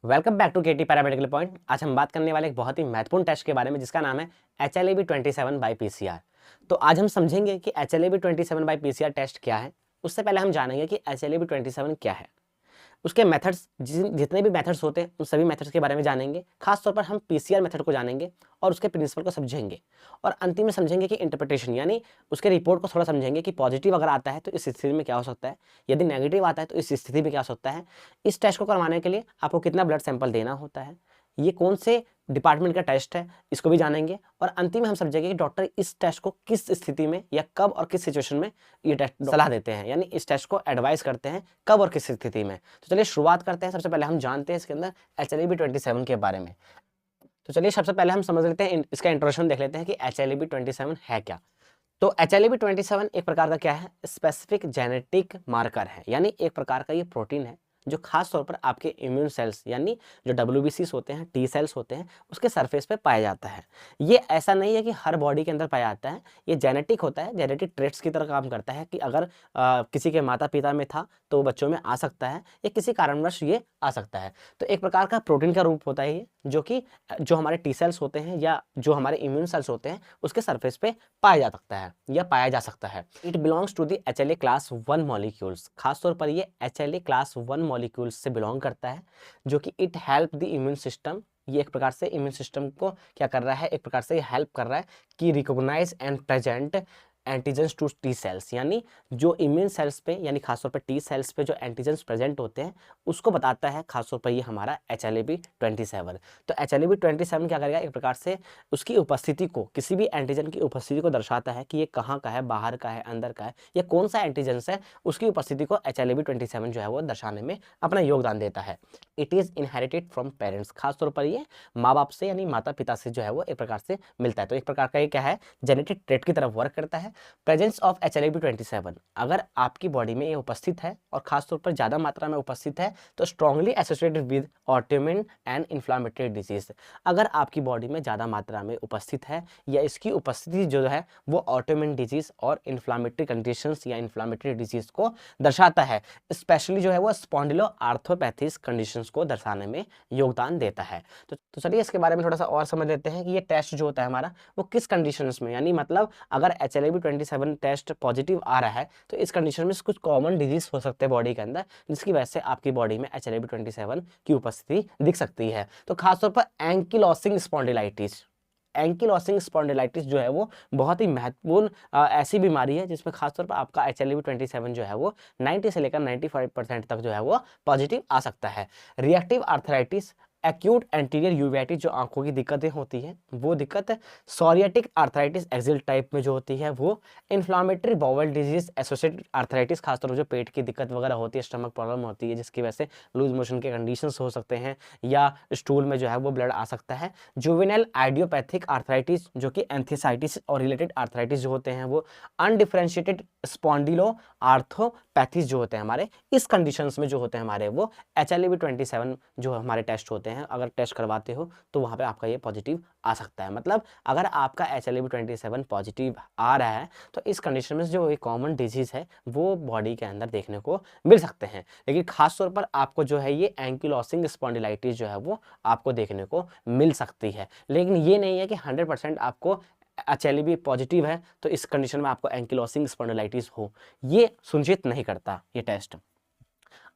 Welcome back to KT paramedical point. आज हम बात करने वाले एक बहुत ही महत्वपूर्ण टेस्ट के बारे में जिसका नाम है HLA-B27 बाई पीसीआर। तो आज हम समझेंगे कि HLA-B27 बाई पीसीआर टेस्ट क्या है। उससे पहले हम जानेंगे कि HLA-B27 क्या है, उसके मेथड्स, जितने भी मेथड्स होते हैं उन सभी मेथड्स के बारे में जानेंगे। खास तौर पर हम पीसीआर मेथड को जानेंगे और उसके प्रिंसिपल को समझेंगे, और अंतिम में समझेंगे कि इंटरप्रिटेशन यानी उसके रिपोर्ट को थोड़ा समझेंगे कि पॉजिटिव अगर आता है तो इस स्थिति में क्या हो सकता है, यदि नेगेटिव आता है तो इस स्थिति में क्या हो सकता है। इस टेस्ट को करवाने के लिए आपको कितना ब्लड सैंपल देना होता है, ये कौन से डिपार्टमेंट का टेस्ट है, इसको भी जानेंगे। और अंतिम में हम समझेंगे कि डॉक्टर इस टेस्ट को किस स्थिति में या कब और किस सिचुएशन में ये टेस्ट सलाह देते हैं, यानी इस टेस्ट को एडवाइस करते हैं कब और किस स्थिति में। तो चलिए शुरुआत करते हैं। सबसे पहले हम जानते हैं इसके अंदर HLA-B27 के बारे में। तो चलिए सबसे पहले हम समझ लेते हैं, इसका इंट्रोडक्शन देख लेते हैं कि HLA-B27 है क्या। तो HLA-B27 एक प्रकार का क्या है, स्पेसिफिक जेनेटिक मार्कर है, यानी एक प्रकार का ये प्रोटीन है जो खास तौर पर आपके इम्यून सेल्स यानी जो WBCs होते हैं, टी सेल्स होते हैं, उसके सरफेस पे पाया जाता है। ये ऐसा नहीं है कि हर बॉडी के अंदर पाया जाता है, ये जेनेटिक होता है, जेनेटिक ट्रेट्स की तरह काम करता है कि अगर किसी के माता पिता में था तो बच्चों में आ सकता है, या किसी कारणवश ये आ सकता है। तो एक प्रकार का प्रोटीन का रूप होता है ये, जो कि जो हमारे टी सेल्स होते हैं या जो हमारे इम्यून सेल्स होते हैं उसके सरफेस पे पाया जा सकता है या पाया जा सकता है। It belongs to the HLA class 1 molecules. खासतौर पर ये HLA क्लास 1 मॉलिक्यूल्स से बिलोंग करता है, जो कि it help the immune system. ये एक प्रकार से इम्यून सिस्टम को क्या कर रहा है, एक प्रकार से हेल्प कर रहा है कि recognise and present antigens to T cells, यानी जो इम्यून सेल्स पे यानी खासतौर पर टी सेल्स पे जो एंटीजेंस प्रेजेंट होते हैं उसको बताता है। खासतौर पर ये हमारा HLA-B27। तो HLA-B27 क्या करेगा, एक प्रकार से उसकी उपस्थिति को, किसी भी एंटीजन की उपस्थिति को दर्शाता है कि ये कहाँ का है, बाहर का है, अंदर का है, या कौन सा एंटीजेंस है, उसकी उपस्थिति को HLA-B27 जो है वो दर्शाने में अपना योगदान देता है। It is inherited from parents. खासतौर पर ये माँ बाप से यानी माता पिता से जो है वो एक प्रकार से मिलता है। तो एक प्रकार का ये क्या है, जेनेटिक ट्रेट की तरफ वर्क करता है। प्रेजेंस ऑफ HLA-B27, अगर आपकी बॉडी में ये उपस्थित है और खासतौर पर ज़्यादा मात्रा में उपस्थित है तो strongly associated with autoimmune and inflammatory disease. अगर आपकी बॉडी में ज़्यादा मात्रा में उपस्थित है या इसकी उपस्थिति जो है वो ऑटोइम्यून डिजीज और इन्फ्लामेटरी कंडीशंस या इन्फ्लामेटरी डिजीज को दर्शाता है। स्पेशली जो है वो स्पॉन्डिलो आर्थोपैथीज कंडीशंस को दर्शाने में योगदान देता है। तो चलिए इसके बारे में थोड़ा सा और समझ लेते हैं कि ये टेस्ट जो होता है हमारा वो किस कंडीशंस में, यानी मतलब अगर HLA-B27 टेस्ट पॉजिटिव आ रहा है तो इस कंडीशन में कुछ कॉमन डिजीज हो सकते हैं बॉडी के अंदर, जिसकी वजह से आपकी बॉडी में HLA-B27 की उपस्थिति दिख सकती है। तो खासतौर पर एंकिलोसिंग स्पॉन्डिलाइटिस, एंकिलोसिंग स्पॉन्डिलाइटिस जो है वो बहुत ही महत्वपूर्ण ऐसी बीमारी है जिसमें खासतौर पर आपका HLA-B27 जो है वो 90 से लेकर 95% तक जो है वो पॉजिटिव आ सकता है। रिएक्टिव आर्थराइटिस, एक्यूट एंटीरियर यूवेटिस जो आंखों की दिक्कतें होती हैं वो दिक्कत, सोरियाटिक आर्थराइटिस एक्सिल टाइप में जो होती है वो, inflammatory bowel disease associated arthritis, खासतौर पर जो पेट की दिक्कत वगैरह होती है, स्टमक प्रॉब्लम होती है जिसकी वजह से लूज मोशन के कंडीशंस हो सकते हैं या स्टूल में जो है वो ब्लड आ सकता है। जुवेनाइल आइडियोपैथिक आर्थराइटिस जो कि एंथीसाइटिस और रिलेटेड आर्थराइटिस जो होते हैं वो, अनडिफरेंशिएटेड स्पॉन्डिलो आर्थोपैथीज जो होते हैं हमारे, इस कंडीशंस में जो होते हैं हमारे वो HLA-B27 जो हमारे टेस्ट होते हैं, अगर टेस्ट करवाते हो तो वहाँ पे आपका ये पॉजिटिव आ सकता है। मतलब अगर आपका HLA-B27 पॉजिटिव आ रहा है तो इस कंडीशन में जो एक कॉमन डिजीज है वो बॉडी के अंदर देखने को मिल सकते हैं। लेकिन खास तौर पर आपको जो है ये एंकिलोसिंग स्पॉन्डिलाइटिस जो है वो आपको देखने को मिल सकती है, लेकिन ये नहीं है कि 100% आपको HLA-B पॉजिटिव है तो इस कंडीशन में आपको एंकिलोसिंग स्पॉन्डिलाइटिस हो, ये सुनिश्चित नहीं करता ये टेस्ट।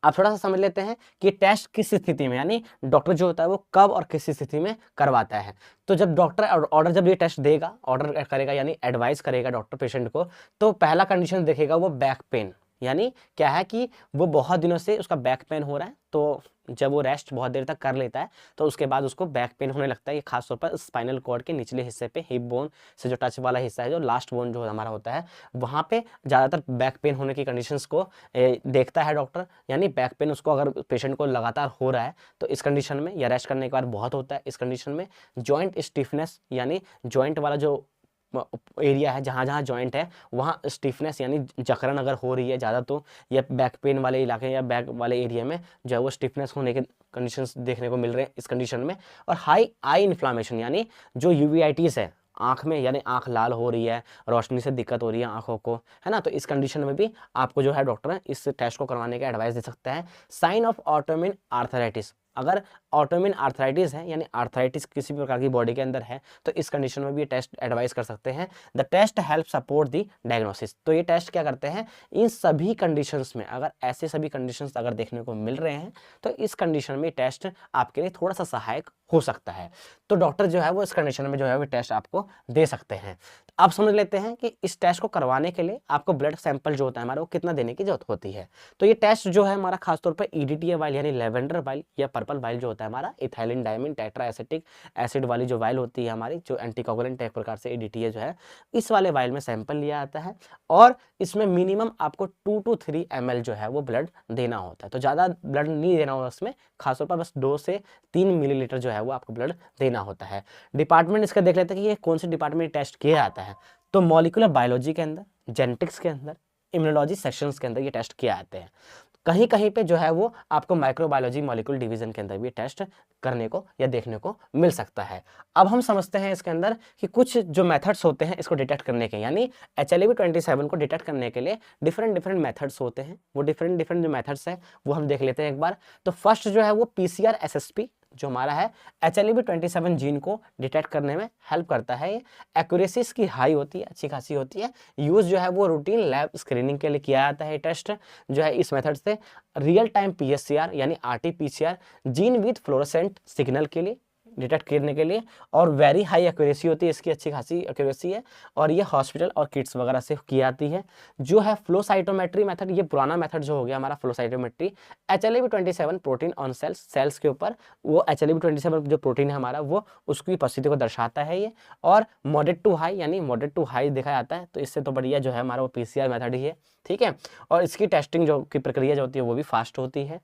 अब थोड़ा सा समझ लेते हैं कि टेस्ट किस स्थिति में, यानी डॉक्टर जो होता है वो कब और किस स्थिति में करवाता है। तो जब डॉक्टर ऑर्डर, जब ये टेस्ट देगा, ऑर्डर करेगा यानी एडवाइस करेगा डॉक्टर पेशेंट को, तो पहला कंडीशन देखेगा वो बैक पेन, यानी क्या है कि वो बहुत दिनों से उसका बैक पेन हो रहा है, तो जब वो रेस्ट बहुत देर तक कर लेता है तो उसके बाद उसको बैक पेन होने लगता है। ये खासतौर पर स्पाइनल कॉर्ड के निचले हिस्से पे, हिप बोन से जो टच वाला हिस्सा है, जो लास्ट बोन जो हमारा होता है, वहाँ पे ज़्यादातर बैक पेन होने की कंडीशंस को देखता है डॉक्टर। यानी बैक पेन उसको अगर पेशेंट को लगातार हो रहा है तो इस कंडीशन में, या रेस्ट करने के बाद बहुत होता है इस कंडीशन में, जॉइंट स्टिफनेस यानी जॉइंट वाला जो एरिया है, जहाँ जहाँ जॉइंट है वहाँ स्टिफनेस यानी जकड़न अगर हो रही है ज़्यादा, तो या बैक पेन वाले इलाके या बैक वाले एरिया में जो है वो स्टिफनेस होने के कंडीशंस देखने को मिल रहे हैं इस कंडीशन में। और हाई आई इन्फ्लामेशन, यानी जो यूवीआईटीज है आँख में, यानी आँख लाल हो रही है, रोशनी से दिक्कत हो रही है आँखों को, है ना, तो इस कंडीशन में भी आपको जो है डॉक्टर इस टेस्ट को करवाने का एडवाइस दे सकता है। साइन ऑफ ऑटोइम्यून आर्थराइटिस, अगर ऑटोइम्यून आर्थराइटिस है यानी आर्थराइटिस किसी भी प्रकार की बॉडी के अंदर है तो इस कंडीशन में भी ये टेस्ट एडवाइस कर सकते हैं। The test help support the diagnosis. तो ये टेस्ट क्या करते हैं, इन सभी कंडीशंस में अगर ऐसे सभी कंडीशंस अगर देखने को मिल रहे हैं तो इस कंडीशन में टेस्ट आपके लिए थोड़ा सा सहायक हो सकता है। तो डॉक्टर जो है वो इस कंडीशन में जो है वो टेस्ट आपको दे सकते हैं। तो आप समझ लेते हैं कि इस टेस्ट को करवाने के लिए आपको ब्लड सैंपल जो होता है हमारा वो कितना देने की जरूरत होती है। तो ये टेस्ट जो है हमारा खासतौर पर EDTA वाइल यानी लेवेंडर वाइल या पर्पल वाइल जो होता है हमारा ethylene diamine tetra acetic acid वाली जो वाइल होती है हमारी, जो एंटीकोगुलेंट एक प्रकार से EDTA जो है, इस वाले वाइल में सैंपल लिया जाता है और इसमें मिनिमम आपको 2 to 3 ml जो है वो ब्लड देना होता है। तो ज़्यादा ब्लड नहीं देना होता उसमें, खासतौर पर बस 2 से 3 मिलीलीटर जो है वो आपको ब्लड देना होता है। डिपार्टमेंट इसका देख लेते हैं कि ये कौन से डिपार्टमेंट टेस्ट किया जाता है। तो मॉलिक्यूलर बायोलॉजी के अंदर, जेनेटिक्स के अंदर, इम्यूनोलॉजी सेक्शंस के अंदर ये टेस्ट किए जाते हैं। कहीं कहीं पे जो है वो आपको माइक्रोबायोलॉजी मॉलिक्यूल डिवीजन के अंदर भी टेस्ट करने को या देखने को मिल सकता है। अब हम समझते हैं इसके अंदर कि कुछ जो मेथड्स होते हैं इसको डिटेक्ट करने के, यानी HLA-B27 को डिटेक्ट करने के लिए डिफरेंट मेथड्स होते हैं। वो डिफरेंट जो मेथड्स हैं वो हम देख लेते हैं एक बार। तो फर्स्ट जो है वो PCR SSP जो हमारा है HLA-B27 जीन को डिटेक्ट करने में हेल्प करता है। ये एक्यूरेसी इसकी हाई होती है, अच्छी खासी होती है। यूज़ जो है वो रूटीन लैब स्क्रीनिंग के लिए किया जाता है। टेस्ट जो है इस मेथड से रियल टाइम PSCR यानी RT-PCR gene with fluorescent signal के लिए डिटेक्ट करने के लिए, और वेरी हाई एक्यूरेसी होती है इसकी, अच्छी खासी एक्यूरेसी है। और ये हॉस्पिटल और किट्स वगैरह से की जाती है। जो है फ्लो मेथड, ये पुराना मेथड जो हो गया हमारा flow cytometry. HLA-B27 protein on cells के ऊपर, वो HLA-B27 जो प्रोटीन है हमारा वो उसकी उपस्थिति को दर्शाता है ये। और मॉडरेट टू हाई यानी मॉडरेट टू हाई देखा जाता है। तो इससे तो बढ़िया जो है हमारा वो PCR मेथड ही है, ठीक है। और इसकी टेस्टिंग जो की प्रक्रिया जो होती है वो भी फास्ट होती है।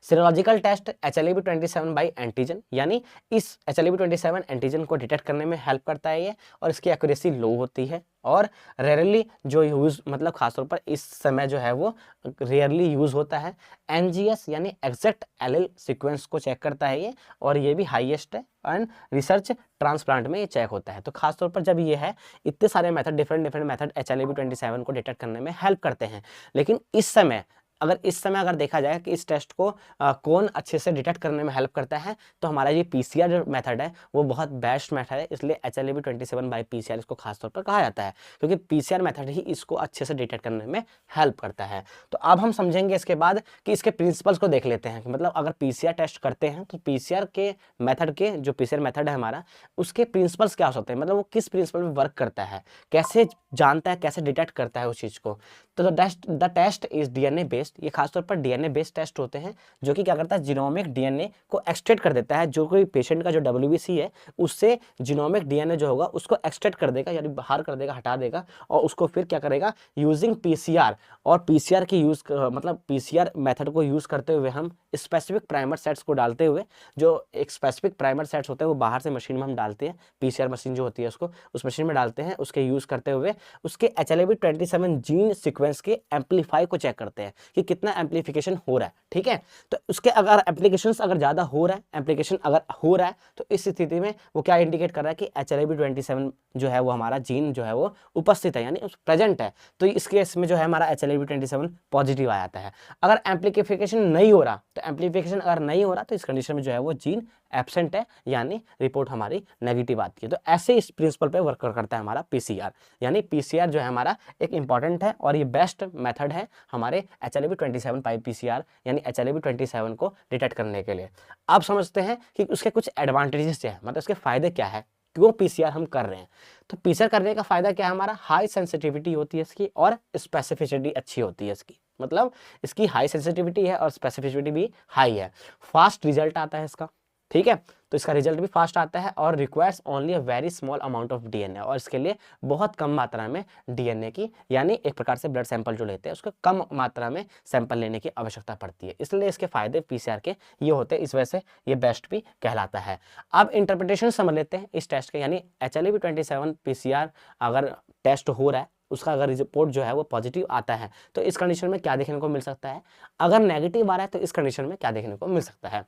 Serological test HLA-B27 by antigen, यानी इस HLA-B27 एंटीजन को डिटेक्ट करने में हेल्प करता है ये, और इसकी एक्यूरेसी लो होती है। और रेयरली जो यूज़, मतलब खासतौर पर इस समय जो है वो रेयरली यूज़ होता है। NGS यानी एग्जैक्ट एलील सीक्वेंस को चेक करता है ये, और ये भी हाईएस्ट है। एंड रिसर्च ट्रांसप्लांट में ये चेक होता है। तो खासतौर पर जब ये है, इतने सारे मेथड, डिफरेंट मेथड HLA-B27 को डिटेक्ट करने में हेल्प करते हैं। लेकिन इस समय अगर देखा जाए कि इस टेस्ट को कौन अच्छे से डिटेक्ट करने में हेल्प करता है, तो हमारा ये PCR जो मेथड है वो बहुत बेस्ट मेथड है। इसलिए HLA-B27 बाई PCR इसको खासतौर पर कहा जाता है, क्योंकि PCR मेथड ही इसको अच्छे से डिटेक्ट करने में हेल्प करता है। तो अब हम समझेंगे इसके बाद कि इसके प्रिंसिपल्स को देख लेते हैं कि मतलब अगर PCR टेस्ट करते हैं तो PCR के मेथड के, जो PCR मेथड है हमारा, उसके प्रिंसिपल्स क्या हो सकते हैं, मतलब वो किस प्रिंसिपल में वर्क करता है, कैसे जानता है, कैसे डिटेक्ट करता है उस चीज़ को। तो the test is DNA based. ये खासतौर पर DNA बेस्ड टेस्ट होते हैं, जो कि क्या करता है, जीनोमिक DNA को एक्सट्रैक्ट कर देता है। जो कोई पेशेंट का जो WBC है उससे जीनोमिक DNA जो होगा उसको एक्सट्रैक्ट कर देगा, यानी बाहर कर देगा, हटा देगा, और उसको फिर क्या करेगा, यूजिंग PCR, और PCR की यूज, मतलब PCR मेथड को यूज करते हुए हम स्पेसिफिक प्राइमर सेट्स को डालते हुए, जो एक स्पेसिफिक प्राइमर सेट्स होते हैं वो बाहर से मशीन में हम डालते हैं, PCR मशीन जो होती है उसको उस मशीन में डालते हैं, उसके यूज करते हुए उसके HLA-B27 जीन सीक्वेंस के एम्पलीफाई को चेक करते हैं कि कितना एम्पलीफिकेशन हो रहा है, ठीक है। तो उसके अगर एप्लीकेशंस अगर ज़्यादा हो रहा है, एम्पलीफिकेशन अगर हो रहा है, तो इस स्थिति में वो क्या इंडिकेट कर रहा है कि HLA-B27 जो है वो हमारा जीन जो है वो उपस्थित है, यानी प्रेजेंट है। तो इस केस में जो है हमारा HLA-B27 पॉजिटिव आ जाता है। अगर एम्पलीफिकेशन नहीं हो रहा, तो एम्पलीफिकेशन अगर नहीं हो रहा तो इस कंडीशन में जो है वो जीन एब्सेंट है, यानी रिपोर्ट हमारी नेगेटिव आती है। तो ऐसे इस प्रिंसिपल पे वर्क करता है हमारा PCR, यानी PCR जो है हमारा एक इंपॉर्टेंट है और ये बेस्ट मेथड है हमारे HLA-B27 बाई PCR, यानी HLA-B27 को डिटेक्ट करने के लिए। आप समझते हैं कि उसके कुछ एडवांटेजेस क्या है, मतलब उसके फायदे क्या है, क्यों PCR हम कर रहे हैं। तो PCR करने का फायदा क्या है हमारा, हाई सेंसिटिविटी होती है इसकी, और स्पेसिफिसिटी अच्छी होती है इसकी, मतलब इसकी हाई सेंसिटिविटी है और स्पेसिफिसिटी भी हाई है। फास्ट रिजल्ट आता है इसका, ठीक है। तो इसका रिजल्ट भी फास्ट आता है, और requires only a very small amount of DNA, और इसके लिए बहुत कम मात्रा में DNA की, यानी एक प्रकार से ब्लड सैंपल जो लेते हैं उसको कम मात्रा में सैंपल लेने की आवश्यकता पड़ती है। इसलिए इसके फायदे PCR के ये होते हैं, इस वजह से ये बेस्ट भी कहलाता है। अब इंटरप्रिटेशन समझ लेते हैं इस टेस्ट के, यानी HLA-B27 PCR अगर टेस्ट हो रहा है, उसका अगर रिपोर्ट जो है वो पॉजिटिव आता है, तो इस कंडीशन में क्या देखने को मिल सकता है। अगर नेगेटिव आ रहा है तो इस कंडीशन में क्या देखने को मिल सकता है।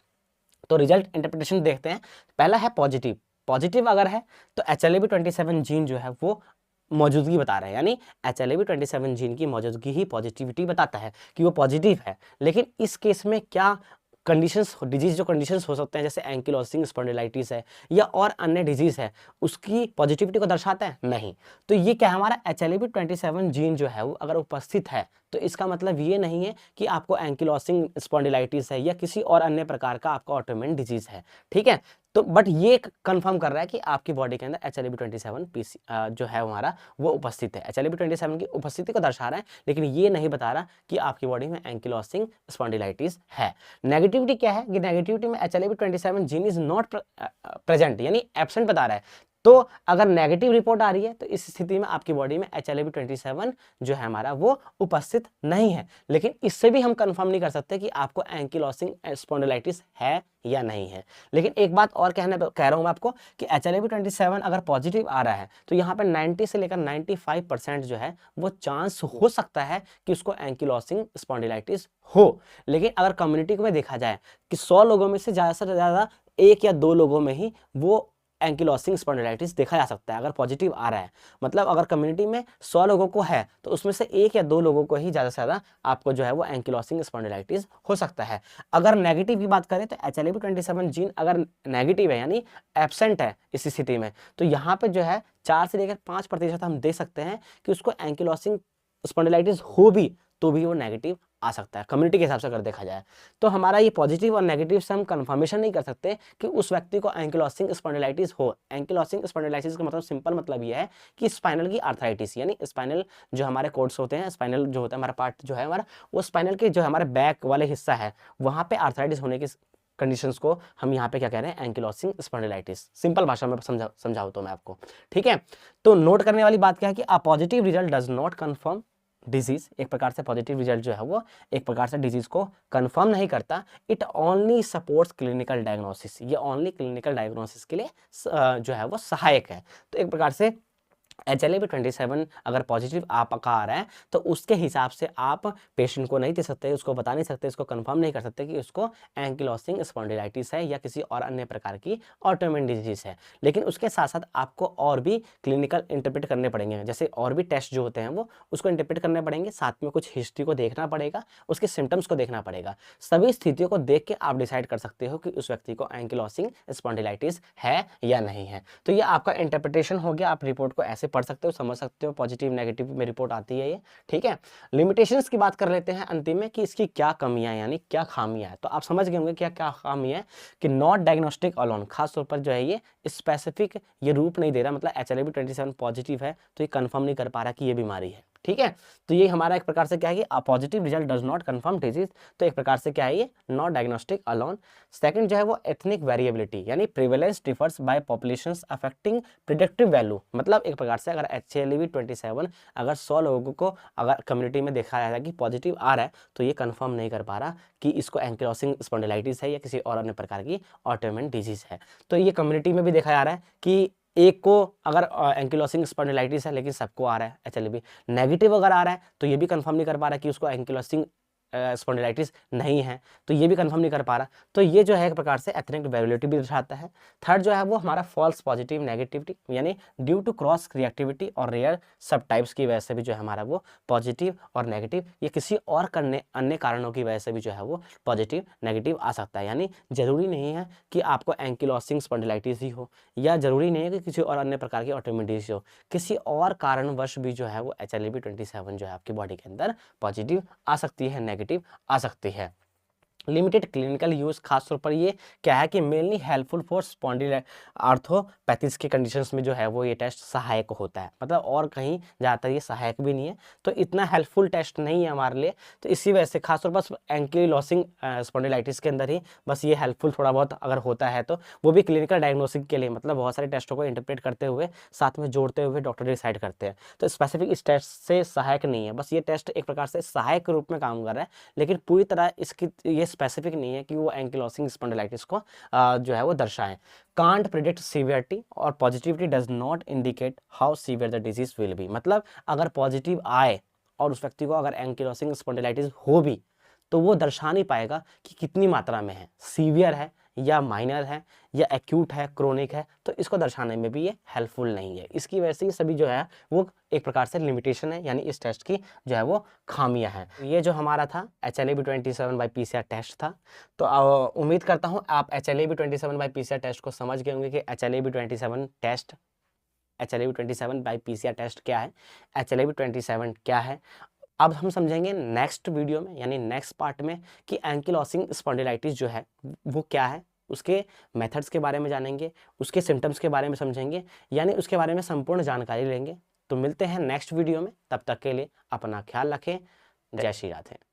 तो रिजल्ट इंटरप्रिटेशन देखते हैं। पहला है पॉजिटिव अगर है तो HLA-B27 जीन जो है वो मौजूदगी बता रहा है, यानी HLA-B27 जीन की मौजूदगी ही पॉजिटिविटी बताता है कि वो पॉजिटिव है। लेकिन इस केस में क्या कंडीशंस डिजीज जो कंडीशंस हो सकते हैं जैसे एंकिलोसिंग स्पॉन्डिलाइटिस है या और अन्य डिजीज है उसकी पॉजिटिविटी को दर्शाता है? नहीं। तो ये क्या हमारा HLA-B27 जीन जो है वो अगर उपस्थित है तो इसका मतलब ये नहीं है कि आपको एंकिलोसिंग स्पॉन्डिलाइटिस है या किसी और अन्य प्रकार का आपका ऑटोइम्यून डिजीज है, ठीक है। तो बट ये कंफर्म कर रहा है कि आपकी बॉडी के अंदर HLA-B27 पीसी जो है हमारा वो उपस्थित है, HLA-B27 की उपस्थिति को दर्शा रहा है, लेकिन ये नहीं बता रहा कि आपकी बॉडी में एंकिलोसिंग स्पॉन्डिलाइटिस है। नेगेटिविटी क्या है कि नेगेटिविटी में HLA-B27 gene is not present यानी एब्सेंट बता रहा है। तो अगर नेगेटिव रिपोर्ट आ रही है तो इस स्थिति में आपकी बॉडी में HLA-B27 जो है हमारा वो उपस्थित नहीं है, लेकिन इससे भी हम कंफर्म नहीं कर सकते कि आपको एंकिलोसिंग स्पॉन्डिलाइटिस है या नहीं है। लेकिन एक बात और कह रहा हूं मैं आपको कि HLA-B27 अगर पॉजिटिव आ रहा है तो यहाँ पे 90 से लेकर 95% जो है वो चांस हो सकता है कि उसको एंकिलोसिंग स्पॉन्डिलाइटिस हो। लेकिन अगर कम्युनिटी में देखा जाए कि 100 लोगों में से ज़्यादा 1 या 2 लोगों में ही वो एंकिलोसिंग स्पॉन्डिलाइटिस देखा जा सकता है अगर पॉजिटिव आ रहा है। मतलब अगर कम्युनिटी में 100 लोगों को है तो उसमें से 1 या 2 लोगों को ही ज़्यादा से ज़्यादा आपको जो है वो एंकिलोसिंग स्पॉन्डिलाइटिस हो सकता है। अगर नेगेटिव की बात करें तो HLA-B27 जीन अगर नेगेटिव है यानी एब्सेंट है इस स्थिति में तो यहाँ पे जो है 4 से लेकर 5% हम दे सकते हैं कि उसको एंकिलोसिंग स्पॉन्डिलाइटिस हो भी तो भी वो नेगेटिव आ सकता है कम्युनिटी के हिसाब से अगर देखा जाए। तो हमारा ये पॉजिटिव और नेगेटिव से हम कंफर्मेशन नहीं कर सकते कि उस व्यक्ति को एंकिलोसिंग स्पॉन्डिलाइटिस हो। एंकिलोसिंग स्पॉन्डिलाइटिस का मतलब सिंपल मतलब ये है कि स्पाइनल की आर्थराइटिस यानी स्पाइनल जो हमारे कॉर्ड्स होते हैं, स्पाइनल जो होता है हमारा पार्ट जो है हमारा वो स्पाइनल के जो हमारे बैक वाले हिस्सा है वहाँ पे आर्थराइटिस होने की कंडीशंस को हम यहाँ पे क्या कह रहे हैं एंकिलोसिंग स्पॉन्डिलाइटिस। सिंपल भाषा में समझाऊँ तो मैं आपको, ठीक है। तो नोट करने वाली बात क्या है कि a positive result does not confirm disease. एक प्रकार से पॉजिटिव रिजल्ट जो है वो एक प्रकार से डिजीज को कंफर्म नहीं करता। It only supports clinical diagnosis, ये ओनली क्लिनिकल डायग्नोसिस के लिए जो है वो सहायक है। तो एक प्रकार से HLA-B27 अगर पॉजिटिव आपका आ रहा है तो उसके हिसाब से आप पेशेंट को नहीं दे सकते, उसको बता नहीं सकते, उसको कंफर्म नहीं कर सकते कि उसको एंकिलोसिंग स्पॉन्डिलाइटिस है या किसी और अन्य प्रकार की ऑटोइम्यून डिजीज है। लेकिन उसके साथ साथ आपको और भी क्लिनिकल इंटरप्रेट करने पड़ेंगे, जैसे और भी टेस्ट जो होते हैं वो उसको इंटरप्रेट करने पड़ेंगे, साथ में कुछ हिस्ट्री को देखना पड़ेगा, उसके सिम्टम्स को देखना पड़ेगा। सभी स्थितियों को देख के आप डिसाइड कर सकते हो कि उस व्यक्ति को एंकिलोसिंग स्पॉन्डिलाइटिस है या नहीं है। तो ये आपका इंटरप्रिटेशन हो गया, आप रिपोर्ट को ऐसे पढ़ सकते हो, समझ सकते हो, पॉजिटिव नेगेटिव में रिपोर्ट आती है ये, ठीक है। लिमिटेशंस की बात कर लेते हैं अंतिम में कि इसकी क्या कमियां यानी क्या खामियां है। तो आप समझ गए होंगे क्या क्या खामी है कि नॉट डायग्नोस्टिक अलोन, खास तौर पर जो है ये स्पेसिफिक ये रूप नहीं दे रहा, मतलब HLA-B27 पॉजिटिव है तो ये कंफर्म नहीं कर पा रहा कि ये बीमारी है, ठीक है। तो ये हमारा एक प्रकार से क्या है कि positive result does not confirm disease, तो एक प्रकार से क्या है ये नॉट डायग्नोस्टिक अलोन। सेकंड जो है वो एथनिक वेरिएबिलिटी यानी prevalence differs by populations affecting predictive value. मतलब एक प्रकार से अगर HLA-B27 अगर 100 लोगों को अगर कम्युनिटी में देखा जाता है कि पॉजिटिव आ रहा है तो ये कंफर्म नहीं कर पा रहा कि इसको एंकिलोसिंग स्पॉन्डिलाइटिस है या किसी और अन्य प्रकार की ऑटोइम्यून डिजीज है। तो ये कम्युनिटी में भी देखा जा रहा है कि एक को अगर एंकिलोसिंग स्पॉन्डिलाइटिस है लेकिन सबको आ रहा है HLA-B नेगेटिव अगर आ रहा है तो ये भी कंफर्म नहीं कर पा रहा कि उसको एंकिलोसिंग स्पॉन्डिलाइटिस नहीं है, तो ये भी कंफर्म नहीं कर पा रहा। तो ये जो है एक प्रकार से एथनिक वेरिएबिलिटी भी दर्शाता है। थर्ड जो है वो हमारा फॉल्स पॉजिटिव नेगेटिविटी यानी ड्यू टू क्रॉस रिएक्टिविटी और रेयर सब टाइप्स की वजह से भी जो है हमारा वो पॉजिटिव और नेगेटिव ये किसी और करने अन्य कारणों की वजह से भी जो है वो पॉजिटिव नेगेटिव आ सकता है। यानी जरूरी नहीं है कि आपको एंकिलोसिंग स्पॉन्डिलाइटिस ही हो या जरूरी नहीं है कि किसी और अन्य प्रकार की ऑटोइम्यून डिजीज हो, किसी और कारणवश भी जो है वो HLA-B27 जो है आपकी बॉडी के अंदर पॉजिटिव आ सकती है, नेगेटिव आ सकती है। लिमिटेड क्लिनिकल यूज, खास तौर पर ये क्या है कि मेनली हेल्पफुल फॉर स्पॉन्डिल आर्थोपैथीज के कंडीशंस में जो है वो ये टेस्ट सहायक होता है, मतलब और कहीं ज़्यादातर ये सहायक भी नहीं है, तो इतना हेल्पफुल टेस्ट नहीं है हमारे लिए। तो इसी वजह से खासतौर पर एंकिलोसिंग स्पॉन्डिलाइटिस के अंदर ही बस ये हेल्पफुल थोड़ा बहुत अगर होता है तो वो भी क्लिनिकल डायग्नोसिस के लिए, मतलब बहुत सारे टेस्टों को इंटरप्रेट करते हुए साथ में जोड़ते हुए डॉक्टर डिसाइड करते हैं। तो स्पेसिफिक इस टेस्ट से सहायक नहीं है, बस ये टेस्ट एक प्रकार से सहायक के रूप में काम कर रहा है, लेकिन पूरी तरह इसकी ये स्पेसिफिक नहीं है कि वो एंकिलोसिंग स्पॉन्डिलाइटिस को जो है वो दर्शाएं। कांट प्रिडिक्ट सीवियरिटी और positivity does not indicate how severe the disease will be. मतलब अगर पॉजिटिव आए और उस व्यक्ति को अगर एंकिलोसिंग स्पॉन्डिलाइटिस हो भी तो वो दर्शा नहीं पाएगा कि कितनी मात्रा में है, सीवियर है या माइनर है या एक्यूट है, क्रोनिक है, तो इसको दर्शाने में भी ये हेल्पफुल नहीं है। इसकी वजह से ये सभी जो है वो एक प्रकार से लिमिटेशन है, यानी इस टेस्ट की जो है वो खामियां हैं। ये जो हमारा था HLA-B27/PCR टेस्ट था। तो उम्मीद करता हूँ आप HLA-B27/PCR टेस्ट को समझ गए होंगे कि HLA-B27 टेस्ट क्या है, HLA-B27 क्या है। अब हम समझेंगे नेक्स्ट वीडियो में, यानी नेक्स्ट पार्ट में, कि एंकिलोसिंग स्पॉन्डिलाइटिस जो है वो क्या है, उसके मेथड्स के बारे में जानेंगे, उसके सिम्टम्स के बारे में समझेंगे, यानी उसके बारे में संपूर्ण जानकारी लेंगे। तो मिलते हैं नेक्स्ट वीडियो में, तब तक के लिए अपना ख्याल रखें। जय श्री राधे।